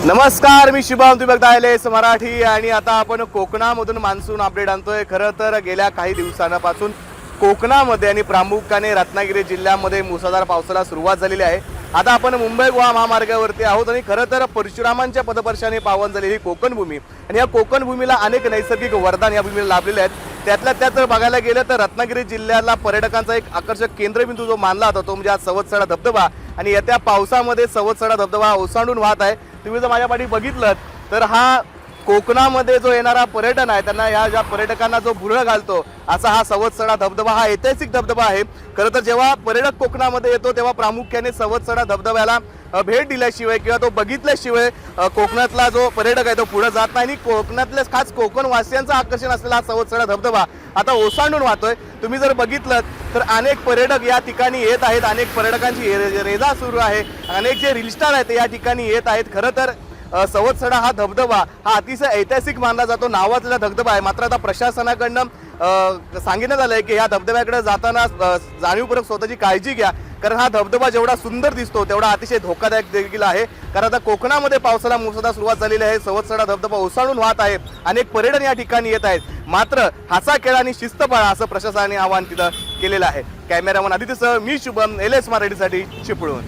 नमस्कार, मी शुभम. तुम्ही बघता LS मराठी आणि आता आपण कोकणामधून मान्सून अपडेट आणतोय. खरं तर गेल्या काही दिवसांपासून कोकणामध्ये आणि प्रामुख्याने रत्नागिरी जिल्ह्यामध्ये मुसळधार पावसाला सुरुवात झालेली आहे. आता आपण मुंबई गोवा महामार्गावरती आहोत आणि खरं तर परशुरामांच्या पदस्पर्शाने पावन झालेली ही कोकण भूमी आणि या कोकण भूमीला अनेक नैसर्गिक वरदान या भूमीला लाभलेले आहेत. त्यातल्या त्यात जर बघायला गेलं तर रत्नागिरी जिल्ह्याला पर्यटकांचा एक आकर्षक केंद्रबिंदू जो मानला जातो तो म्हणजे आज सवत्सडा धबधबा आणि येत्या पावसामध्ये सवत्सडा धबधबा ओसांडून वाहत आहे. तुम्ही जर माझ्या पाठी बघितलं तर हा कोकणामध्ये जो येणारा पर्यटन आहे त्यांना या ज्या पर्यटकांना जो भुरळ घालतो असा हा सवत्सडा धबधबा हा ऐतिहासिक धबधबा आहे. खरं तर जेव्हा पर्यटक कोकणामध्ये येतो तेव्हा प्रामुख्याने सवत्सडा धबधब्याला भेट दिल्याशिवाय किंवा तो बघितल्याशिवाय कोकणातला जो पर्यटक आहे तो पुढे जात नाही आणि कोकणातल्या खास कोकण वासियांचं आकर्षण असलेला हा सवत्सडा धबधबा आता ओसांडून वाहतोय. तुम्ही जर बघितलं तर अनेक पर्यटक या ठिकाणी येत आहेत, अनेक पर्यटकांची रेजा सुरू आहे, अनेक जे रील स्टार आहेत ते या ठिकाणी येत आहेत. खरं तर सवत्सडा हा धबधबा हा अतिशय ऐतिहासिक मानला जातो, नावाजलेला धबधबा आहे. मात्र आता प्रशासनाकडनं सांगितलं झालंय की ह्या धबधब्याकडे जाताना जाणीवपूर्वक स्वतःची काळजी घ्या, कारण हा धबधबा जेवढा सुंदर दिसतो तेवढा अतिशय धोकादायक देखील आहे. कारण आता कोकणामध्ये पावसाला मुसळधार सुरुवात झालेली आहे. सवत्सडा धबधबा ओसाळून वाहत आहे, अनेक पर्यटन या ठिकाणी येत आहेत. मात्र हसा खेळ आणि शिस्त पाळा असं प्रशासनाने आवाहन तिथं केलेलं आहे. कॅमेरामन आदित्यसह मी शुभम, LS मराठीसाठी चिपळूण.